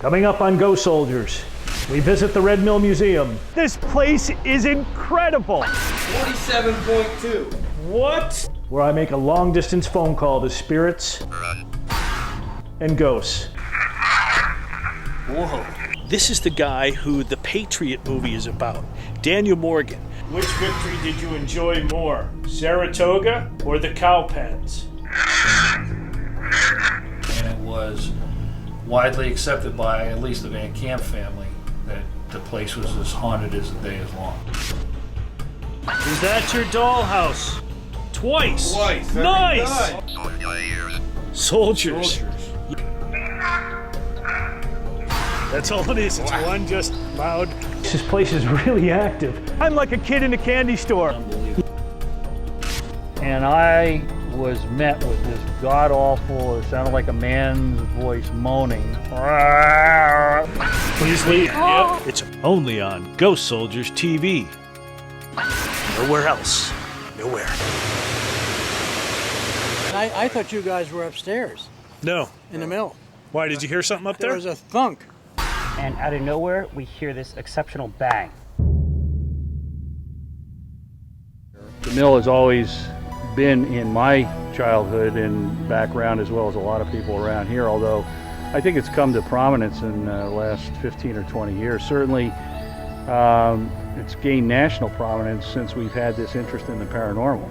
Coming up on Go Soldiers, we visit the Red Mill Museum. This place is incredible. 47.2. What? Where I make a long distance phone call to spirits and ghosts. Whoa. This is the guy who the Patriot movie is about, Daniel Morgan. Which victory did you enjoy more, Saratoga or the Cowpens? And it was widely accepted by at least the Van Camp family that the place was as haunted as the day is long. Is that your dollhouse? Twice. Nice. Soldiers. That's all it is. It's one just loud. This place is really active. I'm like a kid in a candy store. And I was met with this god-awful, it sounded like a man's voice moaning. Please leave. Yep. It's only on Ghost Soldiers TV. Nowhere else. Nowhere. I thought you guys were upstairs No. in the mill. Why, did you hear something up There there? was a thunk. And out of nowhere, we hear this exceptional bang. The mill has always been in my childhood and background, as well as a lot of people around here, although I think it's come to prominence in the last 15 or 20 years. Certainly, it's gained national prominence since we've had this interest in the paranormal.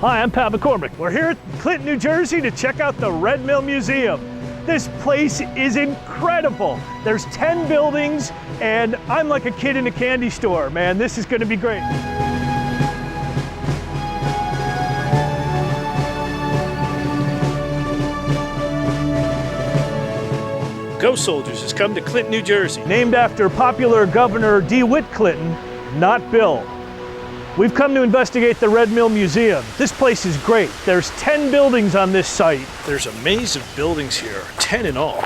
Hi, I'm Pat McCormick. We're here at Clinton, New Jersey to check out the Red Mill Museum. This place is incredible. There's 10 buildings, and I'm like a kid in a candy store. Man, this is gonna be great. Ghost Soldiers has come to Clinton, New Jersey. Named after popular Governor DeWitt Clinton, not Bill. We've come to investigate the Red Mill Museum. This place is great. There's 10 buildings on this site. There's a maze of buildings here, 10 in all.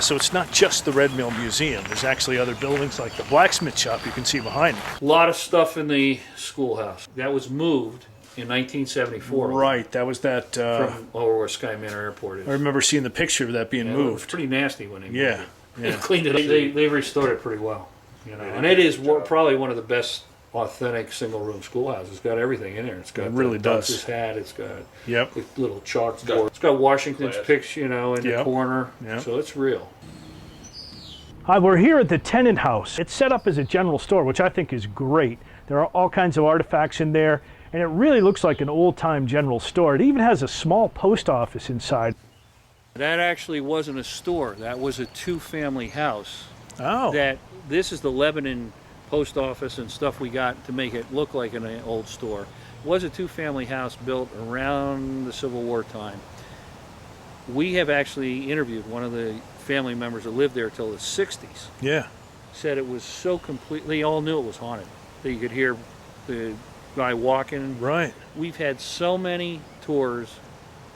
So it's not just the Red Mill Museum. There's actually other buildings like the blacksmith shop you can see behind me. A lot of stuff in the schoolhouse. That was moved in 1974. Right, that was that. From over where Sky Manor Airport is. I remember seeing the picture of that being It was moved. pretty nasty when they moved Yeah, it. yeah. They cleaned it up. They restored it pretty well. You know, and it is probably one of the best authentic single-room schoolhouses. It's got everything in there. It's got It really does. Duchess hat. It's got Yep. the little chalkboard. It's got Washington's picture, you know, in the corner. Yep. So it's real. Hi, we're here at the Tenant House. It's set up as a general store, which I think is great. There are all kinds of artifacts in there, and it really looks like an old-time general store. It even has a small post office inside. That actually wasn't a store. That was a two-family house. Oh. This is the Lebanon post office and stuff we got to make it look like an old store. It was a two-family house built around the Civil War time. We have actually interviewed one of the family members that lived there till the 60s. Yeah. Said it was so complete, they all knew it was haunted. That you could hear the guy walking. Right. We've had so many tours,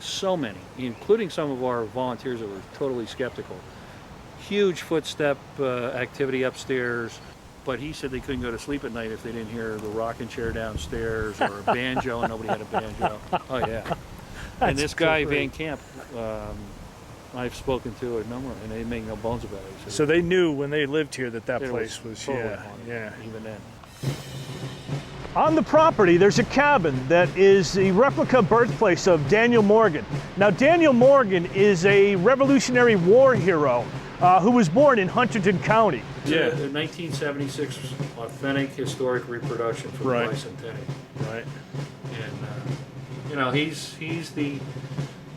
so many, including some of our volunteers that were totally skeptical. Huge footstep activity upstairs. But he said they couldn't go to sleep at night if they didn't hear the rocking chair downstairs or a banjo, and nobody had a banjo. Oh, yeah. And this guy, Van Camp, I've spoken to a number, and they make no bones about it. So they knew when they lived here that place was totally yeah, haunted, yeah. even then. On the property, there's a cabin that is the replica birthplace of Daniel Morgan. Now, Daniel Morgan is a Revolutionary War hero who was born in Huntington County. Yeah, the 1976 authentic historic reproduction from the bicentennial. Right. And you know, he's the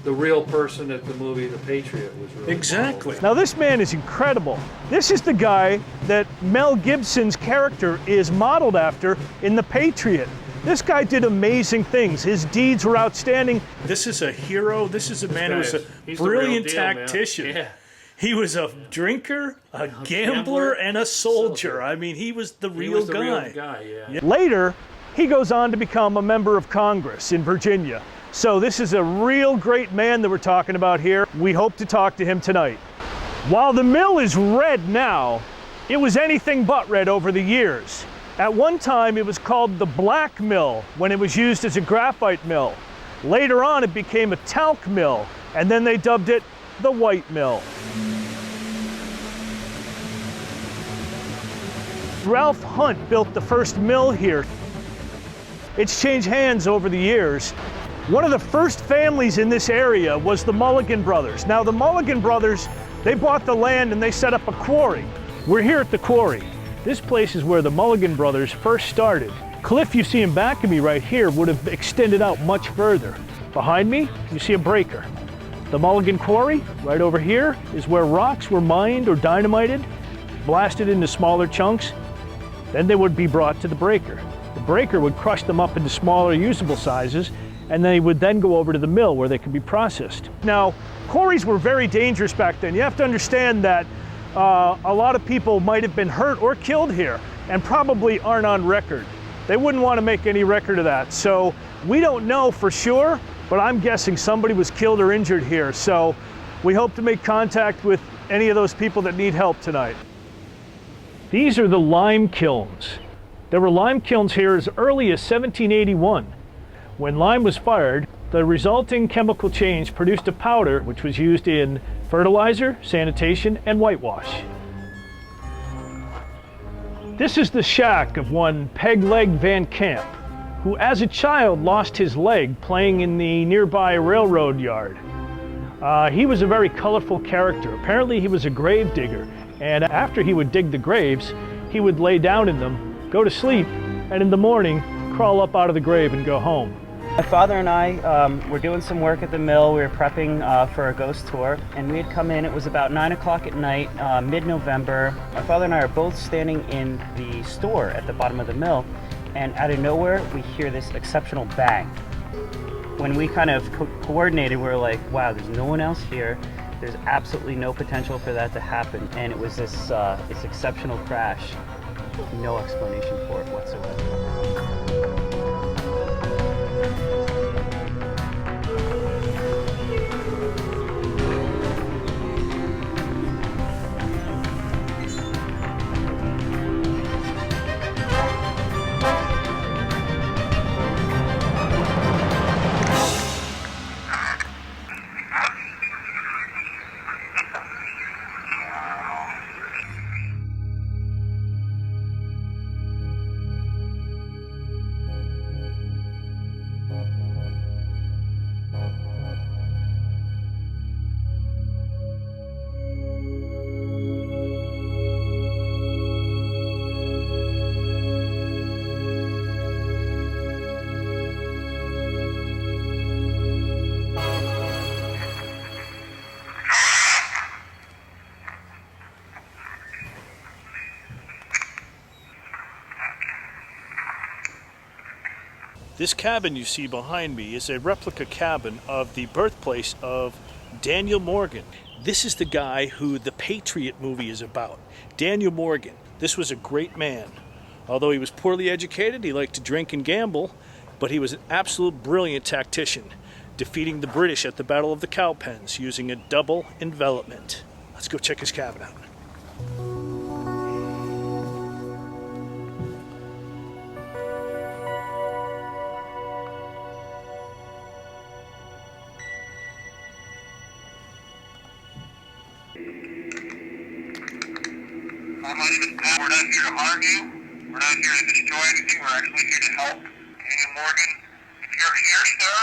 real person that the movie The Patriot was really Exactly. modeled. Now this man is incredible. This is the guy that Mel Gibson's character is modeled after in The Patriot. This guy did amazing things. His deeds were outstanding. This is a hero. This is a man who was a brilliant tactician. Yeah. He was a drinker, a gambler, and a soldier. I mean, he was the real guy. Yeah. Later, he goes on to become a member of Congress in Virginia. So this is a real great man that we're talking about here. We hope to talk to him tonight. While the mill is red now, it was anything but red over the years. At one time, it was called the Black Mill when it was used as a graphite mill. Later on, it became a talc mill, and then they dubbed it the White Mill. Ralph Hunt built the first mill here. It's changed hands over the years. One of the first families in this area was the Mulligan brothers. Now the Mulligan brothers, they bought the land and they set up a quarry. We're here at the quarry. This place is where the Mulligan brothers first started. Cliff you see in back of me right here would have extended out much further. Behind me, you see a breaker. The Mulligan quarry, right over here, is where rocks were mined or dynamited, blasted into smaller chunks. Then they would be brought to the breaker. The breaker would crush them up into smaller usable sizes, and they would then go over to the mill where they could be processed. Now, quarries were very dangerous back then. You have to understand that a lot of people might have been hurt or killed here and probably aren't on record. They wouldn't want to make any record of that. So we don't know for sure, but I'm guessing somebody was killed or injured here. So we hope to make contact with any of those people that need help tonight. These are the lime kilns. There were lime kilns here as early as 1781. When lime was fired, the resulting chemical change produced a powder which was used in fertilizer, sanitation, and whitewash. This is the shack of one Peg Leg Van Camp, who as a child lost his leg playing in the nearby railroad yard. He was a very colorful character. Apparently he was a grave digger, and after he would dig the graves, he would lay down in them, go to sleep, and in the morning crawl up out of the grave and go home. My father and I were doing some work at the mill. We were prepping for a ghost tour, and we had come in. It was about 9 o'clock at night, mid-November. My father and I are both standing in the store at the bottom of the mill, and out of nowhere, we hear this exceptional bang. When we kind of coordinated, we were like, wow, there's no one else here. There's absolutely no potential for that to happen, and it was this exceptional crash. No explanation for it whatsoever. This cabin you see behind me is a replica cabin of the birthplace of Daniel Morgan. This is the guy who the Patriot movie is about. Daniel Morgan. This was a great man. Although he was poorly educated, he liked to drink and gamble, but he was an absolute brilliant tactician, defeating the British at the Battle of the Cowpens using a double envelopment. Let's go check his cabin out. My name is Pat. We're not here to harm you. We're not here to destroy anything. We're actually here to help. Daniel Morgan, if you're here, sir,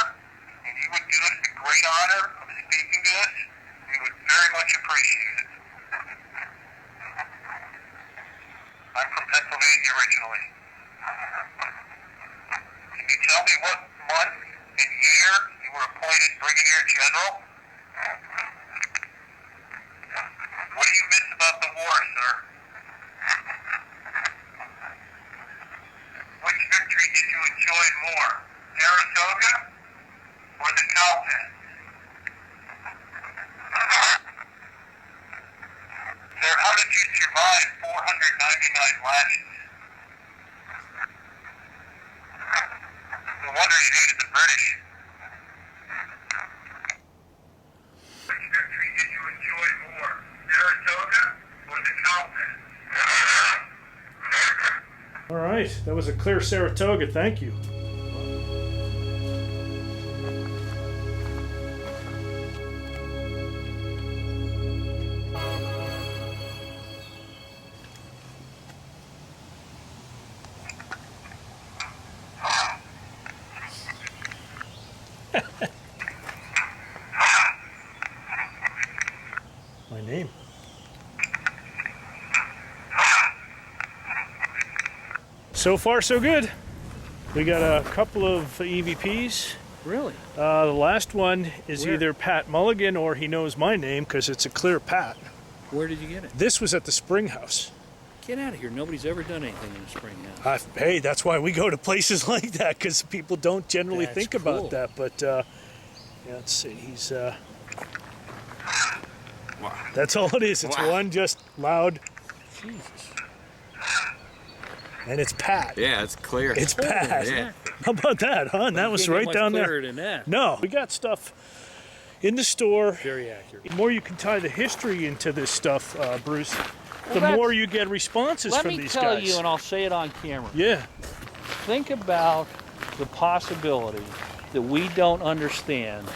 and you would do us the great honor of speaking to us, we would very much appreciate it. I'm from Pennsylvania originally. Can you tell me what month and year you were appointed Brigadier General? What do you miss about the war, sir? Which victory did you enjoy more, Saratoga or the Cowpens? Sir, how did you survive 499 lashes? No wonder you hated the British. Which victory did you enjoy more, Saratoga or the Cowpens? All right, that was a clear Saratoga, thank you. my name. So far, so good. We got a couple of EVPs. Really? The last one is Where? either Pat Mulligan or he knows my name because it's a clear Pat. Where did you get it? This was at the Spring House. Get out of here. Nobody's ever done anything in the Spring House. Hey, that's why we go to places like that, because people don't generally That's think cool. about that. But yeah, let's see. He's that's all it is. It's one just loud, Jesus. and it's Pat. Yeah, it's clear. It's Pat. Yeah. How about that, huh? And that was Can't get right much down clearer there. than that. No, we got stuff in the store. Very accurate. The more you can tie the history into this stuff, Bruce, the that's- more you get responses Let from me these tell guys. you, and I'll say it on camera. Yeah. Think about the possibility that we don't understand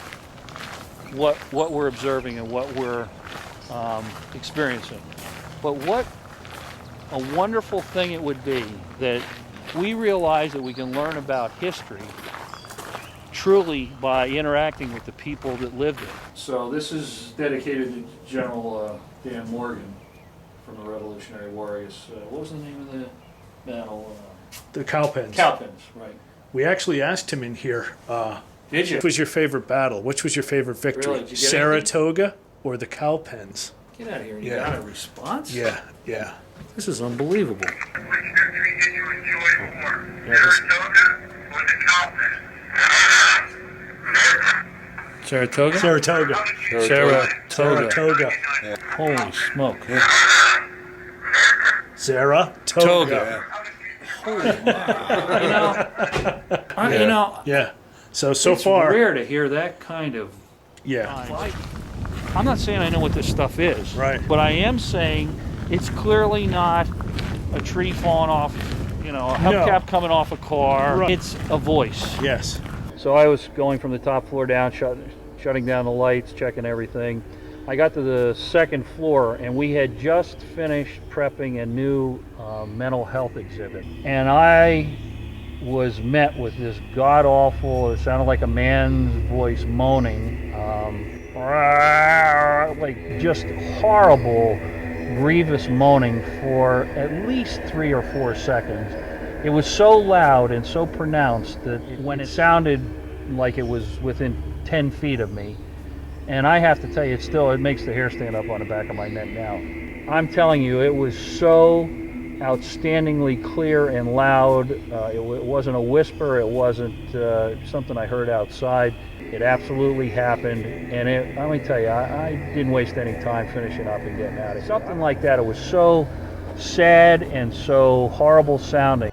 what we're observing and what we're experiencing. But what a wonderful thing it would be that we realize that we can learn about history truly by interacting with the people that lived it. So this is dedicated to General Dan Morgan from the Revolutionary Warriors. What was the name of the battle? The Cowpens. Cowpens, right. We actually asked him in here, Did you? which was your favorite battle? Which was your favorite victory? Really? Did you get Saratoga or the Cowpens? Get out of here. You Yeah. got a response? Yeah, yeah. This is unbelievable. Which victory did you enjoy more? Yeah, this- Saratoga or the Cowpens? Saratoga? Saratoga. Saratoga. Holy smoke. Saratoga. You know, Yeah. So it's far, rare to hear that kind of yeah. fight. I'm not saying I know what this stuff is, Right. but I am saying it's clearly not a tree falling off, a hubcap coming off a car. Right. It's a voice. Yes. So I was going from the top floor down, shutting down the lights, checking everything. I got to the second floor, and we had just finished prepping a new mental health exhibit. And I was met with this god-awful, it sounded like a man's voice moaning, like just horrible, grievous moaning for at least 3 or 4 seconds. It was so loud and so pronounced that when it sounded like it was within 10 feet of me, and I have to tell you, it makes the hair stand up on the back of my neck now. I'm telling you, it was so outstandingly clear and loud. It wasn't a whisper. It wasn't something I heard outside. It absolutely happened. And let me tell you, I didn't waste any time finishing up and getting out of here. Something like that. It was so sad and so horrible sounding.